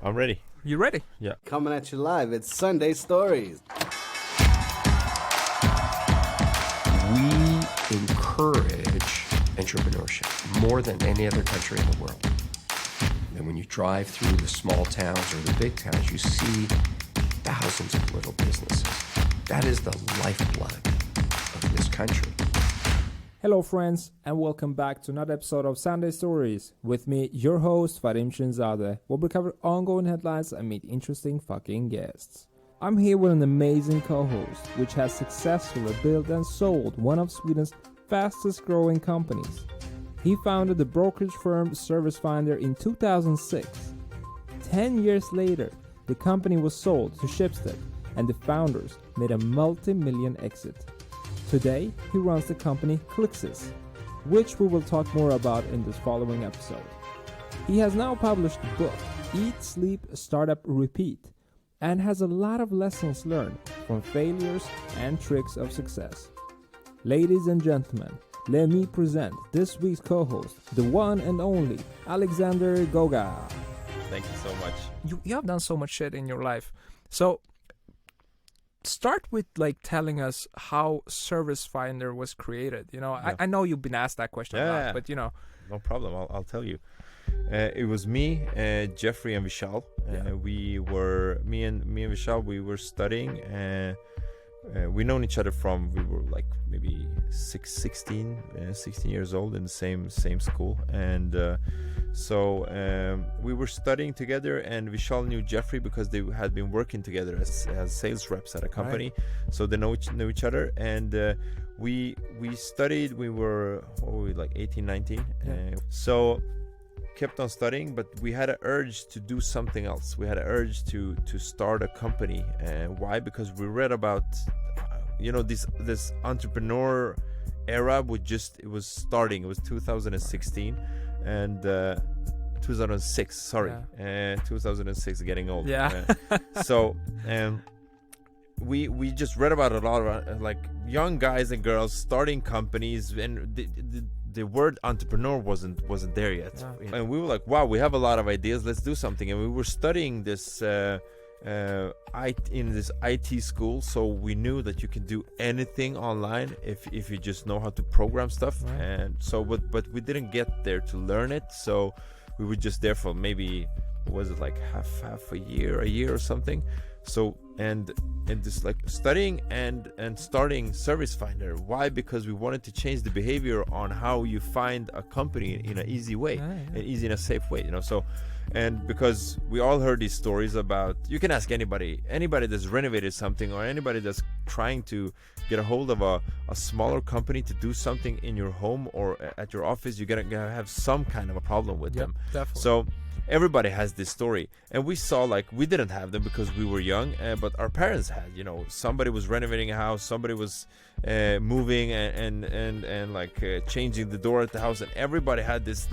I'm ready. You ready? Yeah. Coming at you live, it's Sunday Stories. We encourage entrepreneurship more than any other country in the world. And when you drive through the small towns or the big towns, you see thousands of little businesses. That is the lifeblood of this country. Hello friends, and welcome back to another episode of Sunday Stories. With me, your host, Fahrim Shirinzade, where we cover ongoing headlines and meet interesting fucking guests. I'm here with an amazing co-host, which has successfully built and sold one of Sweden's fastest growing companies. He founded the brokerage firm Service Finder in 2006. 10 years later, the company was sold to Schibsted, and the founders made a multi-million exit. Today, he runs the company Clixis, which we will talk more about in this following episode. He has now published the book Eat, Sleep, Startup, Repeat, and has a lot of lessons learned from failures and tricks of success. Ladies and gentlemen, let me present this week's co-host, the one and only Alexander Goga. Thank you so much. You have done so much shit in your life. So start with telling us how Service Finder was created. Yeah. I know you've been asked that question a lot, but No problem. I'll tell you. It was me, Jeffrey, and Vishal. Me and Vishal. We were studying. We known each other from we were like maybe 16 years old in the same school, and so we were studying together. And Vishal knew Jeffrey because they had been working together as sales reps at a company, right. So they know each other. And we studied. We were like 18, 19. So kept on studying, but we had an urge to do something else. We had an urge to start a company. Why? Because we read about this entrepreneur era it was starting. It was 2016 and 2006, sorry. 2006, getting old. So we just read about a lot of young guys and girls starting companies, and the word entrepreneur wasn't there yet. And we were like, wow, we have a lot of ideas, let's do something. And we were studying this in this IT school, so we knew that you can do anything online if you just know how to program stuff. Right. And so but we didn't get there to learn it, so we were just there for maybe, was it like half a year or something. So and just studying and starting Service Finder. Why? Because we wanted to change the behavior on how you find a company in an easy way, and easy in a safe way. So, and because we all heard these stories about, you can ask anybody that's renovated something, or anybody that's trying to get a hold of a smaller company to do something in your home or at your office. You're gonna have some kind of a problem with them. Definitely. So everybody has this story, and we saw we didn't have them because we were young, but our parents had. Somebody was renovating a house, somebody was moving and changing the door at the house, and everybody had this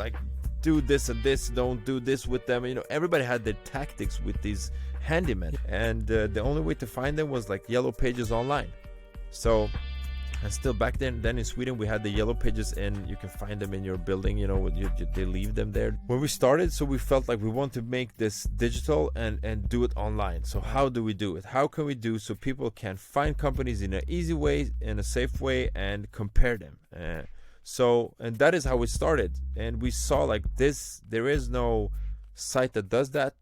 do this and this, don't do this with them. Everybody had their tactics with these handymen, and the only way to find them was Yellow Pages online. So. And still back then in Sweden, we had the Yellow Pages, and you can find them in your building. They leave them there. When we started, so we felt like we want to make this digital and do it online. So how do we do it? How can we do so people can find companies in an easy way, in a safe way, and compare them? And that is how we started. And we saw there is no site that does that.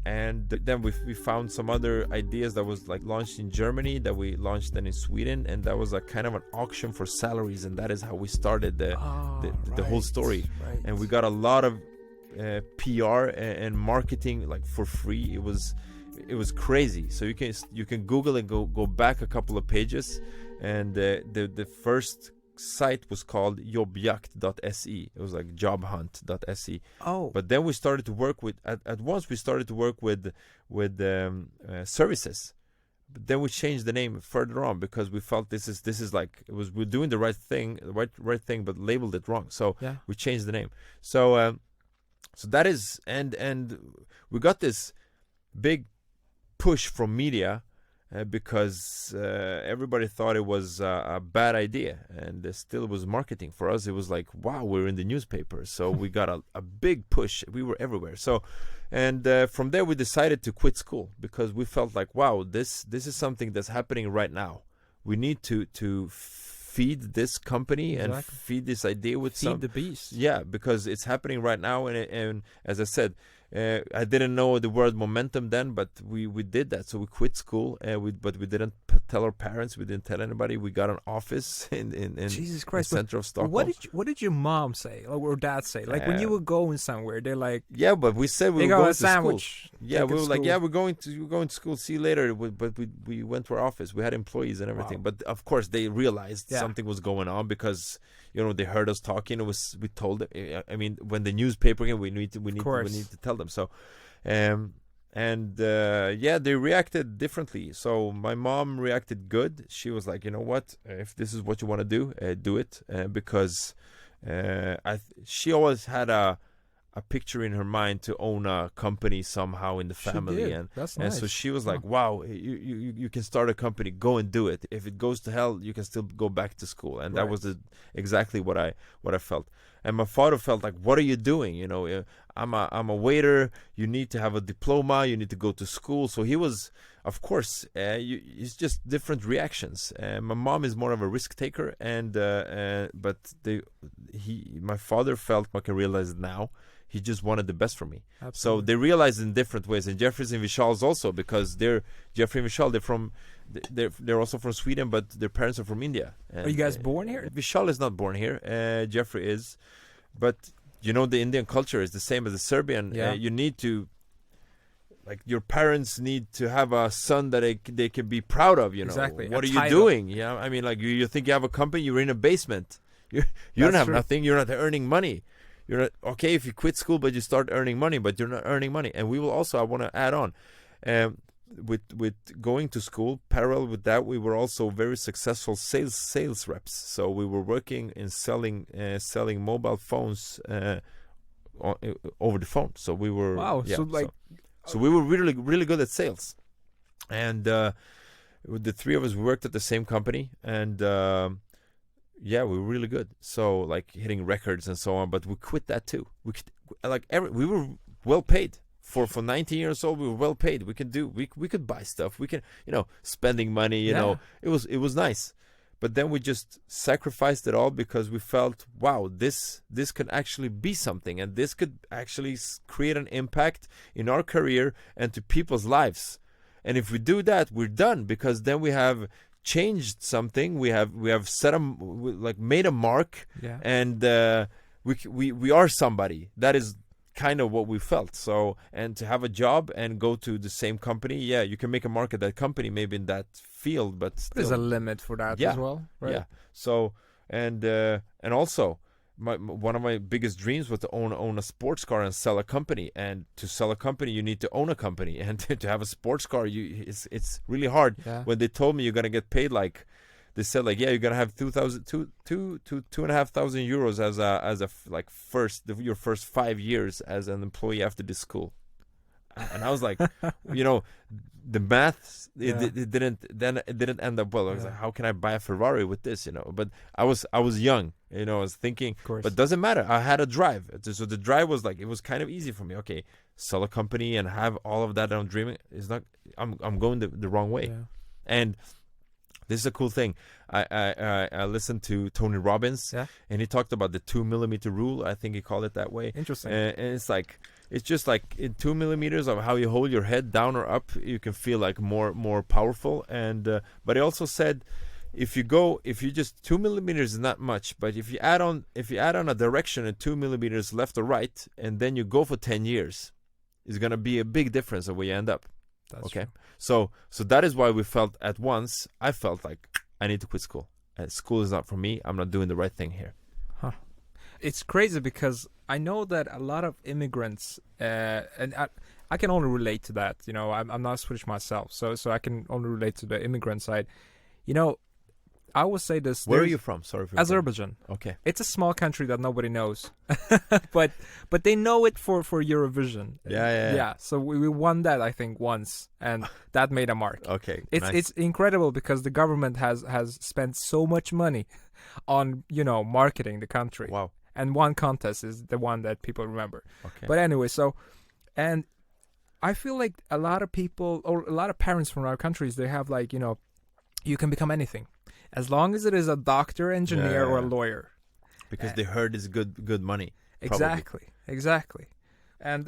And then we found some other ideas that was launched in Germany, that we launched then in Sweden, and that was a kind of an auction for salaries, and that is how we started the whole story. Right. And we got a lot of PR and marketing for free. It was crazy. So you can Google and go back a couple of pages, and the first site was called jobbjakt.se. It was jobhunt.se. But then we started to work with at once we started to work with services. But then we changed the name further on because we felt we're doing the right thing, but labeled it wrong. So we changed the name. So that is, and we got this big push from media because everybody thought it was a bad idea, and still was marketing for us. It was like, wow, we're in the newspaper, so we got a big push. We were everywhere. So, and from there we decided to quit school because we felt like, wow, this is something that's happening right now. We need to feed this company and feed this idea with feed the beast. Yeah, because it's happening right now, and as I said, I didn't know the word momentum then, but we did that. So we quit school, but we didn't tell our parents. We didn't tell anybody. We got an office in Jesus Christ, the center of Stockholm. What did your mom say or dad say? Like when you were going somewhere, they're like, yeah, but we said we were going to school. Yeah, we were like, yeah, we're going to school. See you later. But we went to our office. We had employees and everything. Wow. But of course, they realized something was going on because they heard us talking. We told them. I mean, when the newspaper came, we need to tell them. So, they reacted differently. So my mom reacted good. She was like, you know what? If this is what you want to do it. Because she always had a picture in her mind to own a company somehow in the family. She did. That's nice. And so she was like, wow, you can start a company, go and do it. If it goes to hell, you can still go back to school. And that was exactly what I felt. And my father felt like, what are you doing? I'm a waiter. You need to have a diploma. You need to go to school. So he was, of course, it's just different reactions. My mom is more of a risk taker, but my father felt, like I realize it now, he just wanted the best for me. Absolutely. So they realized in different ways. And Jeffrey's and Vishal's also, because Jeffrey and Vishal, they're also from Sweden, but their parents are from India. And, are you guys born here? Vishal is not born here. Jeffrey is. But, the Indian culture is the same as the Serbian. Yeah. You need to, your parents need to have a son that they can be proud of, Exactly. What are you doing? Yeah, I mean, you think you have a company, you're in a basement. You don't have nothing, you're not earning money. You're not, okay if you quit school, but you start earning money, but you're not earning money. And we will also, I want to add on, with going to school, parallel with that, we were also very successful sales reps. So we were working in selling mobile phones over the phone. So we were so we were really, really good at sales. And the three of us worked at the same company, and we were really good. So hitting records and so on. But we quit that too. We were well paid. For 19 years old, we were well paid. We could buy stuff. We can, spending money. It was nice. But then we just sacrificed it all because we felt, wow, this could actually be something, and this could actually create an impact in our career and to people's lives. And if we do that, we're done, because then we have changed something. We have made a mark, and we are somebody. That is kind of what we felt. So, and to have a job and go to the same company, you can make a mark at that company, maybe in that field, but still, there's a limit for that as well, right? Yeah. So, and also, one of my biggest dreams was to own a sports car and sell a company. And to sell a company, you need to own a company, and to have a sports car, it's really hard. Yeah. When they told me you're gonna get paid they said you're gonna have 2,500 euros as your first 5 years as an employee after this school, and I was like, the math it didn't end up well. I was like, how can I buy a Ferrari with this? But I was young, I was thinking, but it doesn't matter. I had a drive, so the drive was it was kind of easy for me. Okay, sell a company and have all of that I'm dreaming is not. I'm going the wrong way, and. This is a cool thing. I listened to Tony Robbins, and he talked about the 2 millimeter rule. I think he called it that way. Interesting. And it's just in 2 millimeters of how you hold your head down or up, you can feel more powerful. And but he also said, if you just 2 millimeters is not much, but if you add on a direction and 2 millimeters left or right, and then you go for 10 years, it's gonna be a big difference of where you end up. That's okay. True. So that is why we felt at once. I felt like I need to quit school. School is not for me. I'm not doing the right thing here. Huh. It's crazy because I know that a lot of immigrants, and I can only relate to that. I'm not Swedish myself, so I can only relate to the immigrant side. I would say this. Where are there's- you from? Sorry for Azerbaijan. Okay. It's a small country that nobody knows, but they know it for Eurovision. Yeah. So we won that, I think, once, and that made a mark. Okay. It's nice. it's incredible because the government has spent so much money on marketing the country. Wow. And one contest is the one that people remember. Okay. But anyway, and I feel like a lot of people or a lot of parents from our countries, they have like, you can become anything as long as it is a doctor, engineer, or a Yeah. lawyer. Because they heard it's good money. Probably. Exactly. And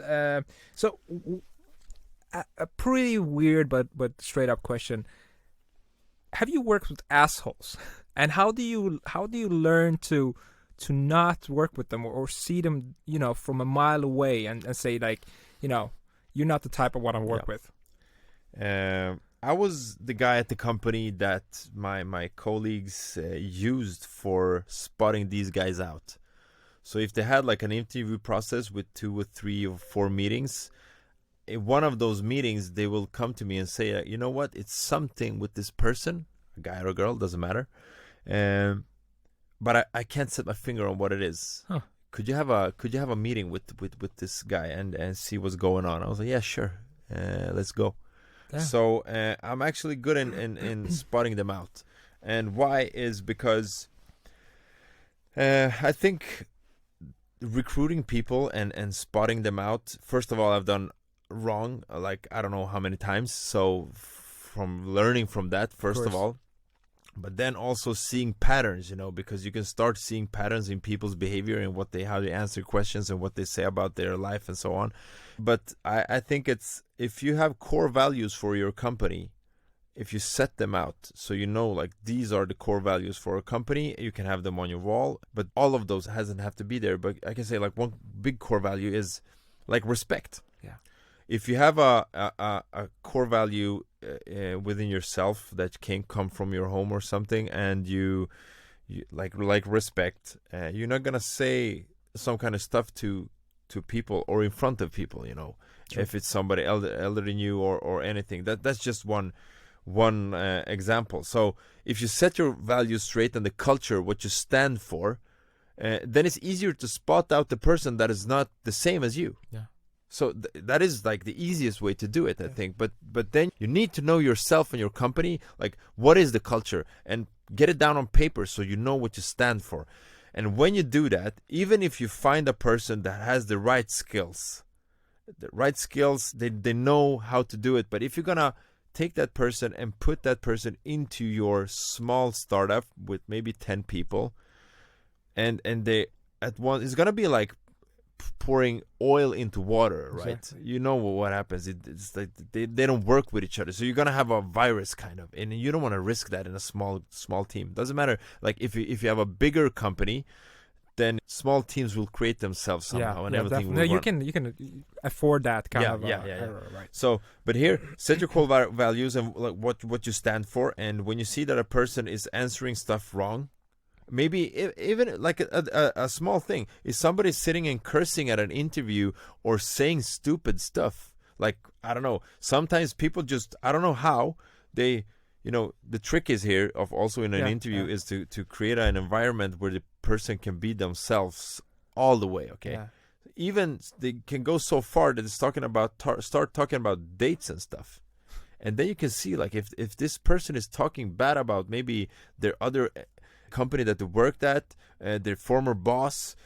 so a pretty weird but straight up question. Have you worked with assholes? And how do you learn to not work with them or see them, from a mile away and say like, you're not the type I want to work with? I was the guy at the company that my colleagues used for spotting these guys out. So if they had like an interview process with 2 or 3 or 4 meetings, in one of those meetings, they will come to me and say, you know what, it's something with this person, a guy or a girl, doesn't matter. But I can't set my finger on what it is. Huh. Could you have a meeting with this guy and see what's going on? I was like, yeah, sure. Let's go. Yeah. So I'm actually good in spotting them out. And why is because I think recruiting people and spotting them out, first of all, I've done wrong, like I don't know how many times. So from learning from that, first of all, but then also seeing patterns, because you can start seeing patterns in people's behavior and how they answer questions and what they say about their life and so on. But I think it's, if you have core values for your company, if you set them out, so like these are the core values for a company, you can have them on your wall, but all of those hasn't have to be there. But I can say like one big core value is like respect. Yeah. If you have a core value within yourself that can come from your home or something, and you like respect, you're not gonna say some kind of stuff to people or in front of people, True. if it's somebody elder than you or anything. That's just one example. So if you set your values straight and the culture, what you stand for, then it's easier to spot out the person that is not the same as you. Yeah. So that is like the easiest way to do it, I think. But then you need to know yourself and your company, like what is the culture, and get it down on paper so you know what you stand for. And when you do that, even if you find a person that has the right skills, they know how to do it. But if you're gonna take that person and put that person into your small startup with maybe 10 people, and they at once, it's gonna be like pouring oil into water, right? Exactly. You know what happens. It's like they don't work with each other, so you're gonna have a virus kind of, and you don't want to risk that in a small team. Doesn't matter. Like if you have a bigger company, then small teams will create themselves somehow, and everything definitely. will run. You can afford that kind of Yeah. error, right? So, but here, set your core values and like what you stand for. And when you see that a person is answering stuff wrong, maybe even like a small thing, is somebody sitting and cursing at an interview or saying stupid stuff. Like, I don't know, sometimes people just, I don't know how they, the trick is here of also in an interview is to create an environment where the person can be themselves all the way. Okay. Yeah. Even they can go so far that it's talking about start talking about dates and stuff. And then you can see like if this person is talking bad about maybe their other company that they worked at, their former boss,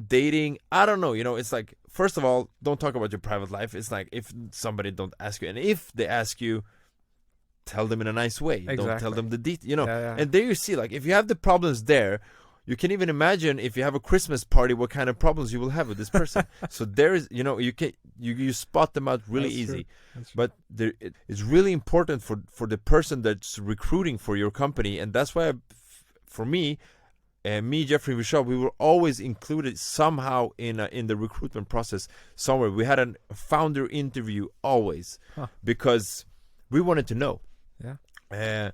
dating, I don't know, it's like, first of all, don't talk about your private life. It's like if somebody don't ask you, and if they ask you, tell them in a nice way. Exactly. Don't tell them the detail, Yeah. And there you see, like if you have the problems there, you can even imagine if you have a Christmas party what kind of problems you will have with this person. So there is, you spot them out really That's easy. True. But it's really important for the person that's recruiting for your company, and that's why for me, Jeffrey Vishal, we were always included somehow in the recruitment process somewhere. We had a founder interview always, because we wanted to know. Yeah.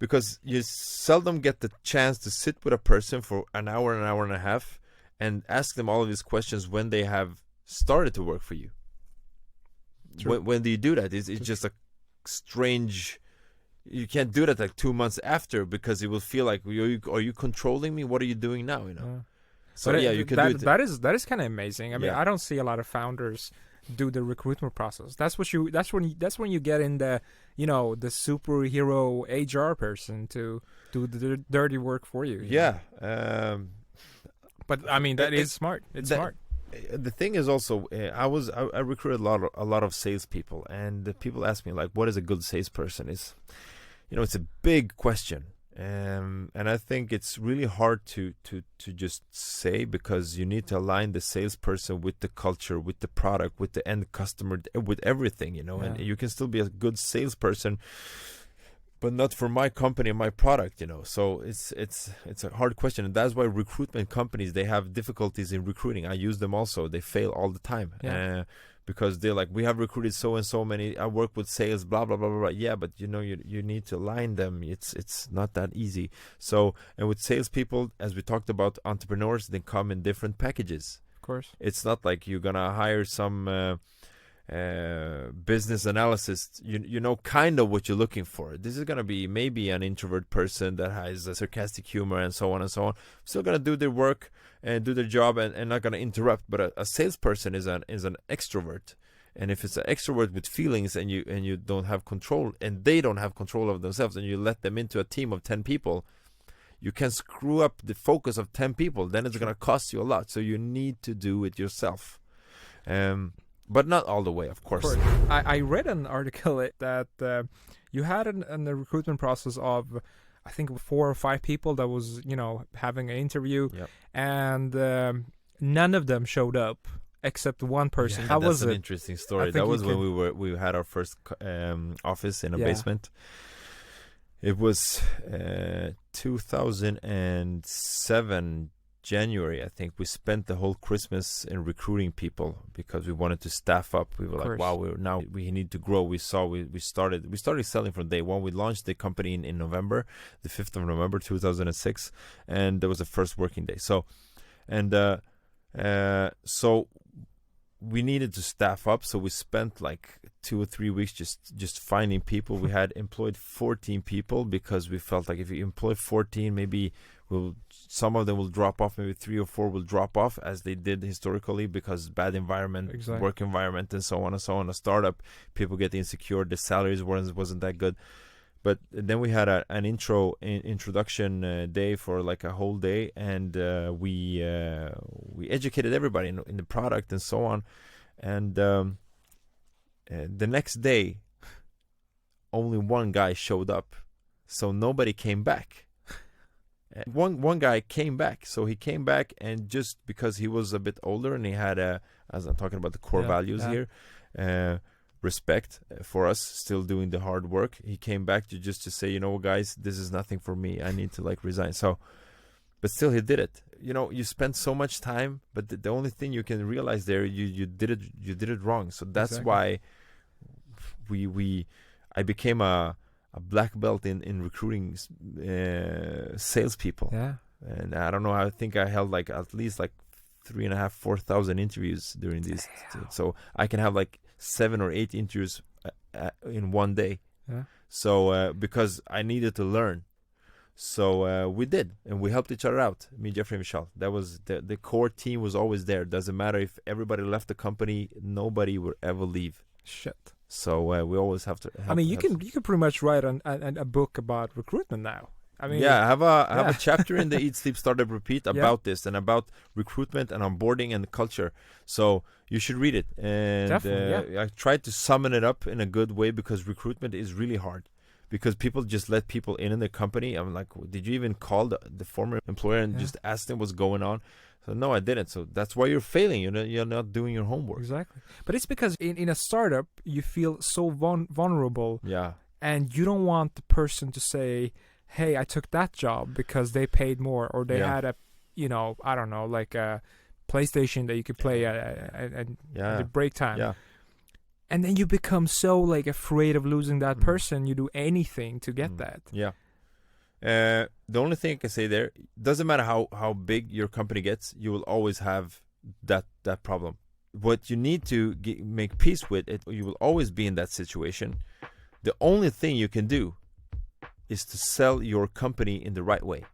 Because you seldom get the chance to sit with a person for an hour and a half and ask them all of these questions when they have started to work for you. When do you do that? It's just a strange, you can't do that like 2 months after, because it will feel like, are you controlling me? What are you doing now? You know. So But yeah, you can do it. that is kind of amazing. I mean, Yeah. I don't see a lot of founders do the recruitment process. That's when you get in the, you know, the superhero HR person to do the dirty work for you. you know? Yeah. But I mean, that it- is smart. It's that- smart. The thing is also, I recruited a lot of salespeople, and the people ask me like, what is a good salesperson? Is, you know, it's a big question, and I think it's really hard to just say, because you need to align the salesperson with the culture, with the product, with the end customer, with everything, you know. And Yeah. you can still be a good salesperson, but not for my company and my product, you know. So it's a hard question, and that's why recruitment companies, they have difficulties in recruiting. I use them also. They fail all the time. Yeah. Because they're like, we have recruited so and so many. I work with sales, blah blah blah blah blah. Yeah, but you know, you need to align them. It's not that easy. So, and with salespeople, as we talked about, entrepreneurs, they come in different packages. Of course. It's not like you're gonna hire some business analyst. You know kind of what you're looking for. This is gonna be maybe an introvert person that has a sarcastic humor and so on and so on. Still gonna do their work and do their job, and not gonna interrupt. But a salesperson is an extrovert, and if it's an extrovert with feelings, and you don't have control, and they don't have control of themselves, and you let them into a team of 10 people, you can screw up the focus of 10 people. Then it's gonna cost you a lot. So you need to do it yourself. But not all the way, of course. I read an article that you had a recruitment process of, I think, 4 or 5 people that was, you know, having an interview, Yep. and none of them showed up except one person. Yeah, How that's was an it? interesting I story. think That you was when could- we had our first office in a Yeah. basement. It was 2007 January, I think. We spent the whole Christmas in recruiting people because we wanted to staff up. We were Of like, course. wow, we need to grow. We started selling from day one. We launched the company in November, the 5th of November 2006, and that was the first working day. So we needed to staff up, so we spent like 2 or 3 weeks just finding people. We had employed 14 people because we felt like if you employ 14, maybe some of them will drop off, maybe 3 or 4 will drop off, as they did historically, because bad environment, Exactly. work environment, and so on and so on. A startup, people get insecure, the salaries wasn't that good. But then we had an introduction day for like a whole day, and we educated everybody in the product and so on. And the next day, only one guy showed up, so nobody came back. One guy came back, so he came back, and just because he was a bit older and he had as I'm talking about the core values here, respect for us, still doing the hard work. He came back to say, you know, guys, this is nothing for me. I need to like resign. So, but still, he did it. You know, you spend so much time, but the only thing you can realize there, you did it wrong. So that's Exactly. why I became a black belt in recruiting salespeople. Yeah. And I don't know. I think I held like at least like 3,500, 4,000 interviews during these. So I can have like 7 or 8 interviews in one day. Yeah. So because I needed to learn, so we did, and we helped each other out. Me, Jeffrey, and Michelle. That was the core team was always there. Doesn't matter if everybody left the company, nobody would ever leave. Shit. So we always have to. I mean, you can pretty much write a book about recruitment now. I mean, I have a chapter in the Eat, Sleep, Startup, Repeat about this, and about recruitment and onboarding and culture. So you should read it. And Definitely, I tried to summon it up in a good way, because recruitment is really hard. Because people just let people in the company. I'm like, did you even call the former employer and just ask them what's going on? So no, I didn't. So that's why you're failing. You're not doing your homework. Exactly. But it's because in a startup, you feel so vulnerable. Yeah. And you don't want the person to say, hey, I took that job because they paid more, or they had a, you know, I don't know, like a PlayStation that you could play at the break time. Yeah. And then you become so like afraid of losing that person, you do anything to get that. Yeah. The only thing I can say there, doesn't matter how big your company gets, you will always have that problem. What you need to make peace with it, you will always be in that situation. The only thing you can do is to sell your company in the right way.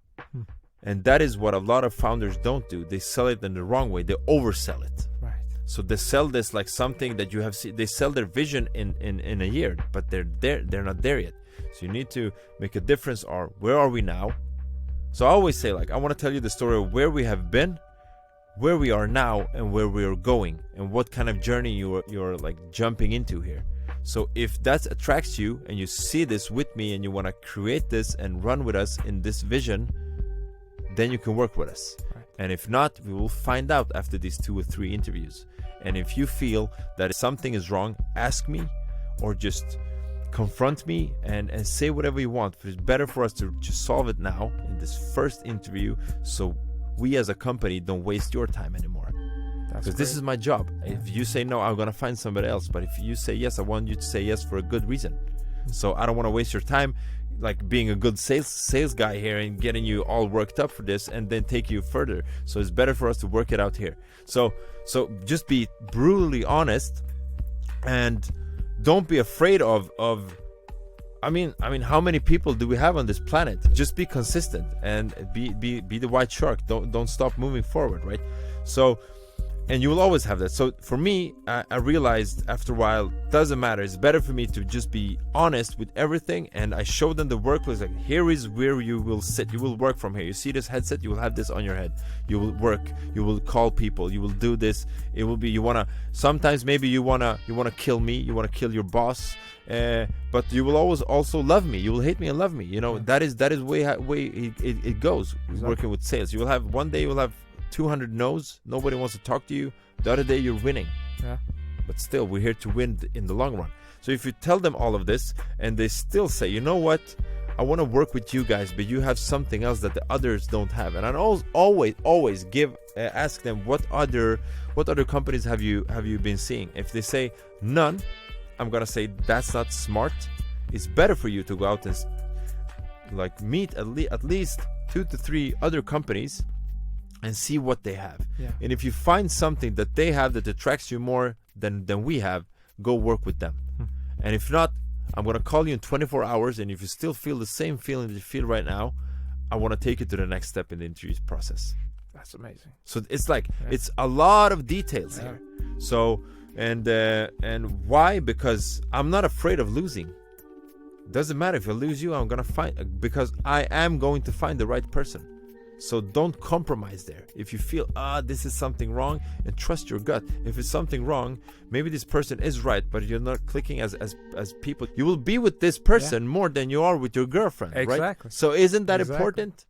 And that is what a lot of founders don't do. They sell it in the wrong way. They oversell it. Right. So they sell this like something that you have seen. They sell their vision in a year, but they're not there yet. So you need to make a difference. Or where are we now? So I always say, like, I want to tell you the story of where we have been, where we are now, and where we are going, and what kind of journey you're like jumping into here. So if that attracts you and you see this with me and you want to create this and run with us in this vision, then you can work with us. Right. And if not, we will find out after these 2 or 3 interviews. And if you feel that something is wrong, ask me or just confront me and say whatever you want. It's better for us to just solve it now in this first interview, so we as a company don't waste your time anymore. Because this is my job. If you say no, I'm going to find somebody else. But if you say yes, I want you to say yes for a good reason. So I don't want to waste your time like being a good sales guy here and getting you all worked up for this and then take you further. So it's better for us to work it out here. So just be brutally honest and don't be afraid of I mean how many people do we have on this planet? Just be consistent and be the white shark. Don't stop moving forward, right? So, and you will always have that. So for me, I realized after a while, doesn't matter. It's better for me to just be honest with everything. And I showed them the work was like, here is where you will sit. You will work from here. You see this headset, you will have this on your head. You will work. You will call people. You will do this. It will be, sometimes maybe you wanna kill me. You wanna kill your boss. But you will always also love me. You will hate me and love me. That is way it goes. Exactly. Working with sales. You will have one day you will have 200 no's. Nobody wants to talk to you. The other day you're winning. Yeah. But still, we're here to win in the long run. So if you tell them all of this and they still say, you know what, I want to work with you guys, but you have something else that the others don't have, and I always ask them what other companies have you been seeing. If they say none, I'm gonna say that's not smart. It's better for you to go out and like meet at least 2 to 3 other companies and see what they have. Yeah. And if you find something that they have that attracts you more than we have, go work with them. And if not, I'm going to call you in 24 hours, and if you still feel the same feeling that you feel right now, I want to take you to the next step in the interview process. That's amazing. So it's like, it's a lot of details here. So, and why? Because I'm not afraid of losing. Doesn't matter if I lose you, I'm going to find, because I am going to find the right person. So don't compromise there. If you feel, this is something wrong, and trust your gut. If it's something wrong, maybe this person is right, but you're not clicking as people. You will be with this person more than you are with your girlfriend, right? Exactly. So isn't that important?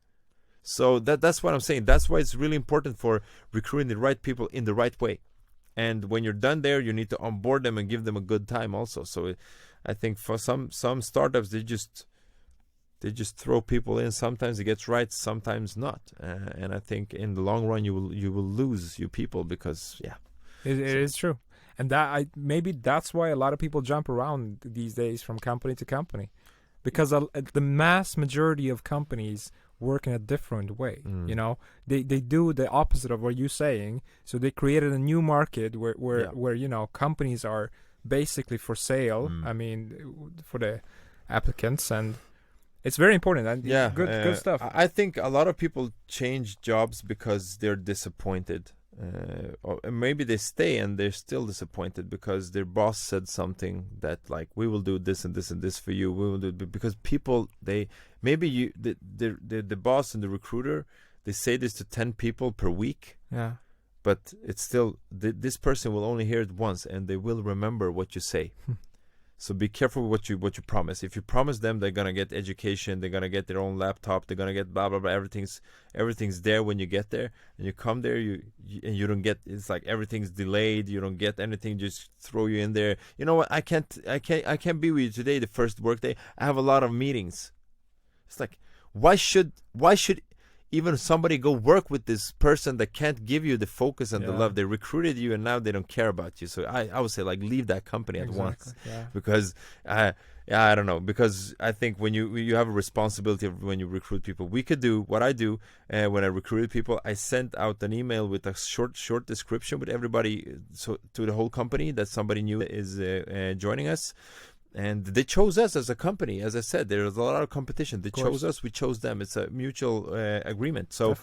So that's what I'm saying. That's why it's really important for recruiting the right people in the right way. And when you're done there, you need to onboard them and give them a good time also. So I think for some startups, they just throw people in. Sometimes it gets right, sometimes not. And I think in the long run, you will lose your people because, it is true. And maybe that's why a lot of people jump around these days from company to company, because the mass majority of companies work in a different way. They do the opposite of what you're saying. So they created a new market where companies are basically for sale. I mean, for the applicants, and it's very important. And good stuff. I think a lot of people change jobs because they're disappointed. Or maybe they stay and they're still disappointed because their boss said something that, like, we will do this and this and this for you. We will do it because people, the boss and the recruiter, they say this to 10 people per week. Yeah. But it's still, this person will only hear it once, and they will remember what you say. So be careful what you promise. If you promise them they're gonna get education, they're gonna get their own laptop, they're gonna get blah blah blah. Everything's there when you get there, and you come there, you don't get. It's like everything's delayed. You don't get anything. Just throw you in there. You know what? I can't be with you today. The first work day, I have a lot of meetings. It's like, why should even somebody go work with this person that can't give you the focus and the love? They recruited you and now they don't care about you. So I would say, like, leave that company at once. Because I don't know, because I think when you have a responsibility of when you recruit people. We could do what I do when I recruited people. I sent out an email with a short description with everybody, so to the whole company, that somebody new is joining us. and they chose us as a company. As I said, there's a lot of competition. They course. chose us, we chose them. It's a mutual agreement. So,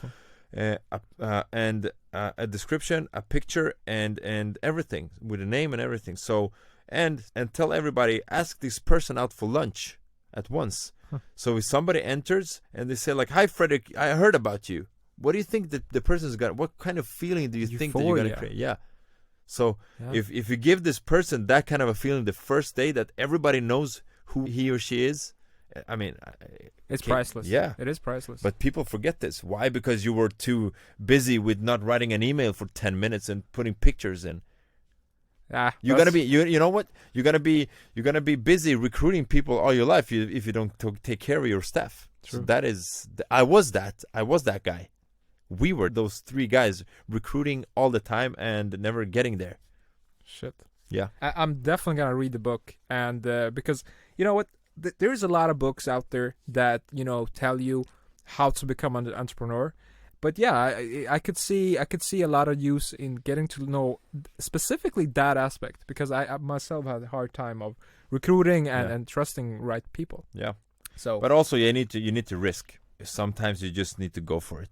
and a description, a picture, and everything with a name and everything. So, and tell everybody, ask this person out for lunch at once. So if somebody enters and they say like, "Hi, Frederick, I heard about you. What do you think that the person's got? What kind of feeling do you think that you're gonna create?" Yeah. So if you give this person that kind of a feeling the first day that everybody knows who he or she is, I mean, it's priceless. Yeah, it is priceless. But people forget this. Why? Because you were too busy with not writing an email for 10 minutes and putting pictures in. You're gonna be you know what? You're gonna be busy recruiting people all your life if you don't take care of your staff. True. So that is I was that guy. We were those 3 guys recruiting all the time and never getting there. Shit. Yeah. I'm definitely gonna read the book, and because you know what, there's a lot of books out there that tell you how to become an entrepreneur. But yeah, I could see a lot of use in getting to know specifically that aspect, because I myself had a hard time of recruiting and trusting right people. Yeah. So, but also you need to risk. Sometimes you just need to go for it.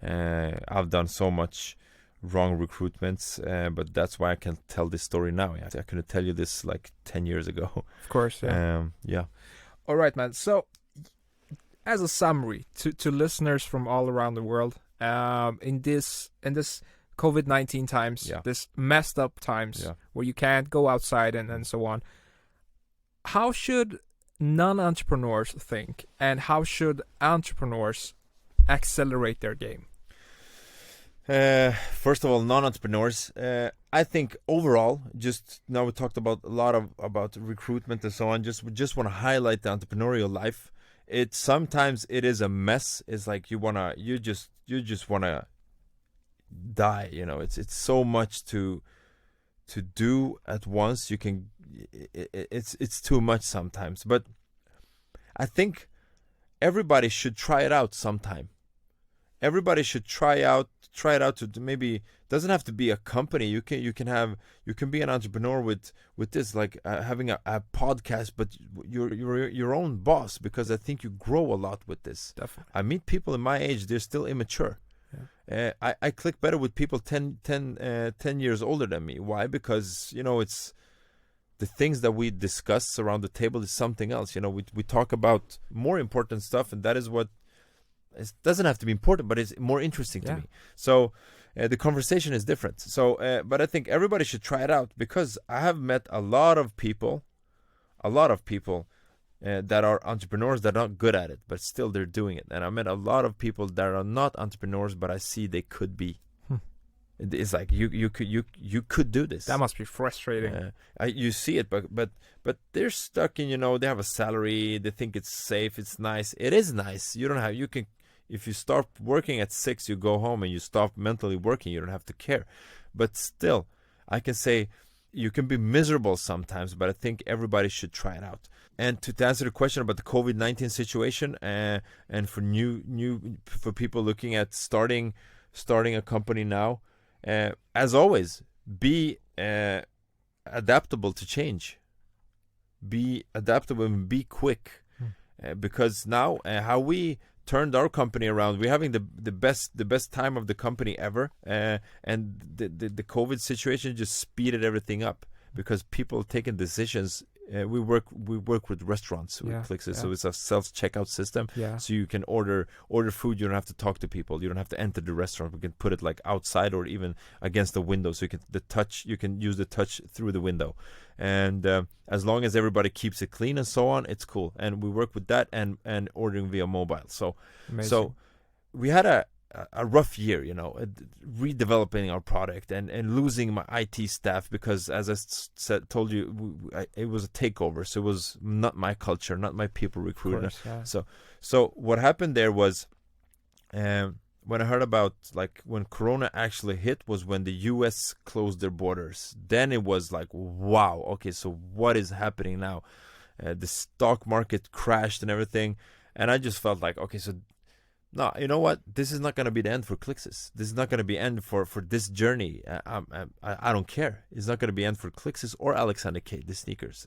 I've done so much wrong recruitments, but that's why I can tell this story now. I couldn't tell you this like 10 years ago. Of course. Yeah. Yeah. All right, man. So, as a summary to listeners from all around the world, in this COVID-19 times, this messed up times where you can't go outside and so on, how should non-entrepreneurs think, and how should entrepreneurs accelerate their game? First of all, non-entrepreneurs, I think overall, just now we talked about a lot about recruitment and so on. We just want to highlight the entrepreneurial life. Sometimes it is a mess. It's like you just wanna die. It's so much to do at once. It's too much sometimes. But I think everybody should try it out sometime. Everybody should try it out to maybe, doesn't have to be a company. You can be an entrepreneur with this, like having a podcast, but you're your own boss, because I think you grow a lot with this. Definitely. I meet people in my age, they're still immature. Yeah. I click better with people 10 years older than me. Why? Because it's the things that we discuss around the table is something else. We talk about more important stuff, and that is what it doesn't have to be important, but it's more interesting to me. So the conversation is different. So, but I think everybody should try it out, because I have met a lot of people that are entrepreneurs that are not good at it, but still they're doing it. And I met a lot of people that are not entrepreneurs, but I see they could be. It's like you could do this. That must be frustrating. You see it, but they're stuck in, they have a salary. They think it's safe. It's nice. It is nice. If you start working at 6, you go home and you stop mentally working. You don't have to care. But still, I can say you can be miserable sometimes, but I think everybody should try it out. And to answer the question about the COVID-19 situation, and for people looking at starting a company now, as always, be adaptable to change. Be adaptable and be quick, because now how we turned our company around, we're having the best time of the company ever, and the COVID situation just speeded everything up, because people taking decisions. We work with restaurants with Clixes, so it's a self-checkout system. So you can order food. You don't have to talk to people. You don't have to enter the restaurant. We can put it like outside or even against the window. So you can use the touch through the window, and as long as everybody keeps it clean and so on, it's cool. And we work with that and ordering via mobile. So amazing. So we had a rough year, redeveloping our product and losing my IT staff, because as I told you, it was a takeover. So it was not my culture, not my people recruiting. So what happened there was, when I heard about, like, when Corona actually hit, was when the US closed their borders. Then it was like, wow, okay, so what is happening now? The stock market crashed and everything. And I just felt like, okay, so no, you know what? This is not going to be the end for Clixis. This is not going to be end for this journey. I don't care. It's not going to be end for Clixis or Alexander K, the sneakers.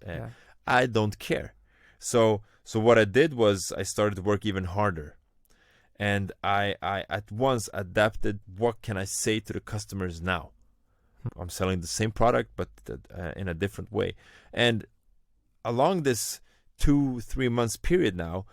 I don't care. So what I did was I started to work even harder. And I at once adapted, what can I say to the customers now? I'm selling the same product, but in a different way. And along this 2-3 months period now,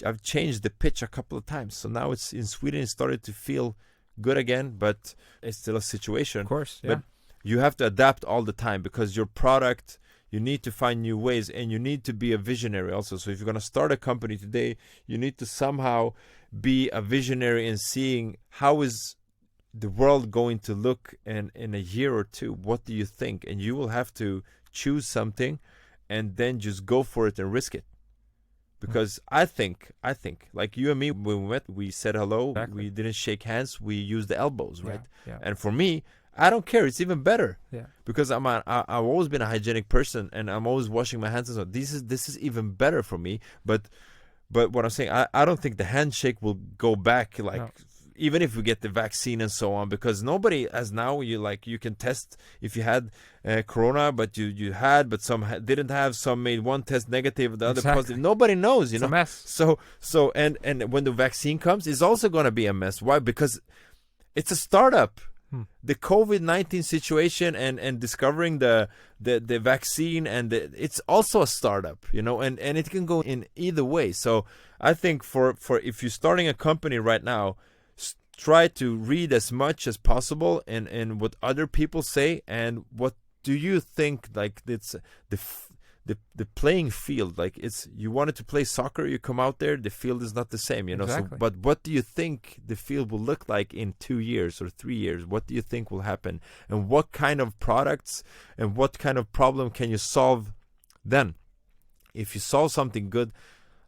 I've changed the pitch a couple of times. So now it's in Sweden, it started to feel good again, but it's still a situation. Of course, yeah. But you have to adapt all the time, because your product, you need to find new ways, and you need to be a visionary also. So if you're going to start a company today, you need to somehow be a visionary in seeing how is the world going to look in a year or two. What do you think? And you will have to choose something and then just go for it and risk it. Because I think, like you and me, when we met, we said hello. Exactly. We didn't shake hands. We used the elbows, right? Yeah. And for me, I don't care. It's even better. Yeah. Because I've always been a hygienic person, and I'm always washing my hands and so. This is even better for me. But what I'm saying, I don't think the handshake will go back, like, No. even if we get the vaccine and so on, because nobody, as now, you can test if you had corona, but you had, but some didn't have, some made one test negative, the other Exactly. positive. Nobody knows, It's know. a mess. So and when the vaccine comes, it's also going to be a mess. Why? Because it's a startup. The COVID-19 situation and discovering the vaccine, and it's also a startup, and it can go in either way. So I think for if you're starting a company right now, try to read as much as possible and what other people say, and what do you think, like, it's the playing field, like, it's, you wanted to play soccer, you come out there, the field is not the same, Exactly. So, but what do you think the field will look like in 2 years or 3 years? What do you think will happen, and what kind of products and what kind of problem can you solve then? If you solve something good,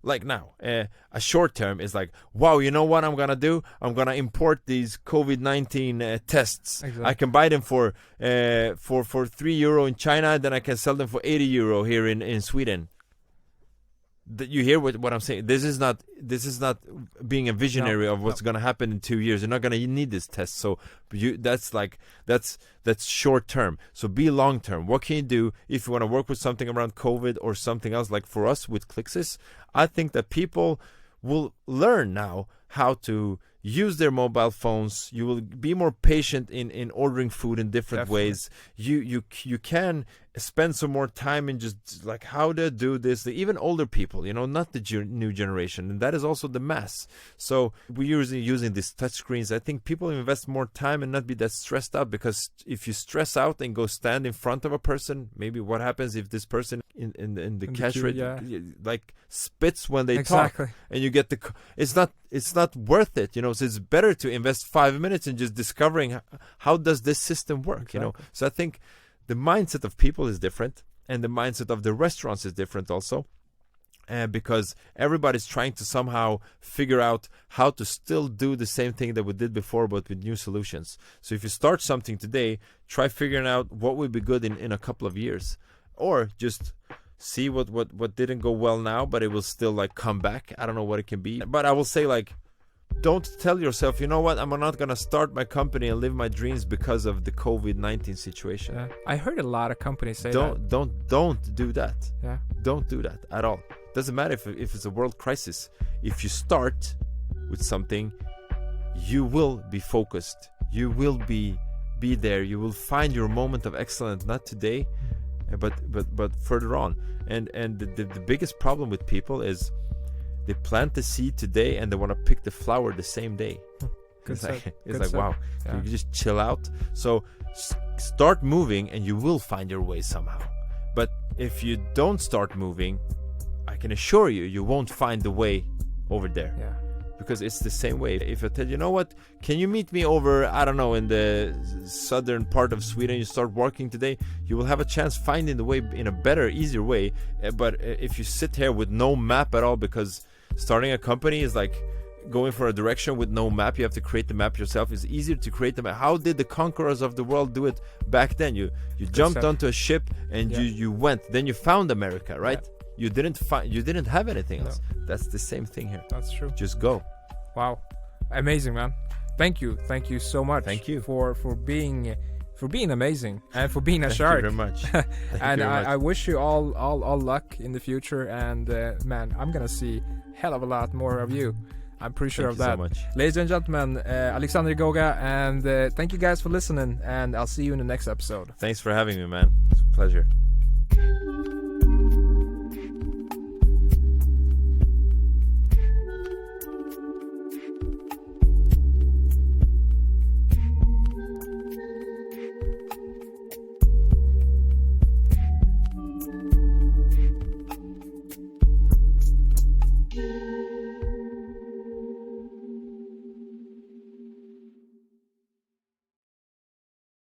like now, a short term is like, wow, you know what I'm gonna do? I'm gonna import these COVID-19 tests. Exactly. I can buy them for €3 in China, then I can sell them for €80 here in Sweden. You hear what I'm saying? This is not being a visionary of what's gonna happen in 2 years. You're not gonna need this test. So that's short term. So be long term. What can you do if you want to work with something around COVID or something else? Like for us with Clixis, I think that people will learn now how to use their mobile phones. You will be more patient in ordering food in different Definitely. ways. You can spend some more time in just like how to do this. Even older people, not the new generation, and that is also the mass. So we're using these touch screens. I think people invest more time and not be that stressed out, because if you stress out and go stand in front of a person, maybe what happens if this person in the cash queue, rate like spits when they Exactly. talk, and you get it's not worth it, So it's better to invest 5 minutes in just discovering how does this system work, Exactly. So I think the mindset of people is different, and the mindset of the restaurants is different also, because everybody's trying to somehow figure out how to still do the same thing that we did before, but with new solutions. So if you start something today, try figuring out what would be good in a couple of years, or just see what didn't go well now, but it will still like come back. I don't know what it can be, but I will say, like, don't tell yourself, you know what, I'm not gonna start my company and live my dreams because of the COVID-19 situation. Yeah. I heard a lot of companies say Don't do that. Yeah. Don't do that at all. Doesn't matter if it's a world crisis. If you start with something, you will be focused. You will be there. You will find your moment of excellence, not today, but further on. And the biggest problem with people is they plant the seed today and they want to pick the flower the same day. Good said. It's Good like, said. wow, Yeah. you just chill out. So start moving and you will find your way somehow. But if you don't start moving, I can assure you won't find the way over there. Yeah. Because it's the same way. If I tell you know what, can you meet me over, I don't know, in the southern part of Sweden, you start working today, you will have a chance finding the way in a better, easier way. But if you sit here with no map at all, because starting a company is like going for a direction with no map. You have to create the map yourself. It's easier to create the map. How did the conquerors of the world do it back then? You jumped onto a ship and you went. Then you found America, right? Yeah. You didn't have anything else. That's the same thing here. That's true. Just go. Wow, amazing, man. Thank you so much. Thank you. for being amazing and for being a Thank shark. you very much. And very much. I wish you all luck in the future. And man, I'm gonna see hell of a lot more of you. I'm pretty sure Thank of you that. so much. Ladies and gentlemen, Alexander Goga, and thank you guys for listening. And I'll see you in the next episode. Thanks for having me, man. It's a pleasure.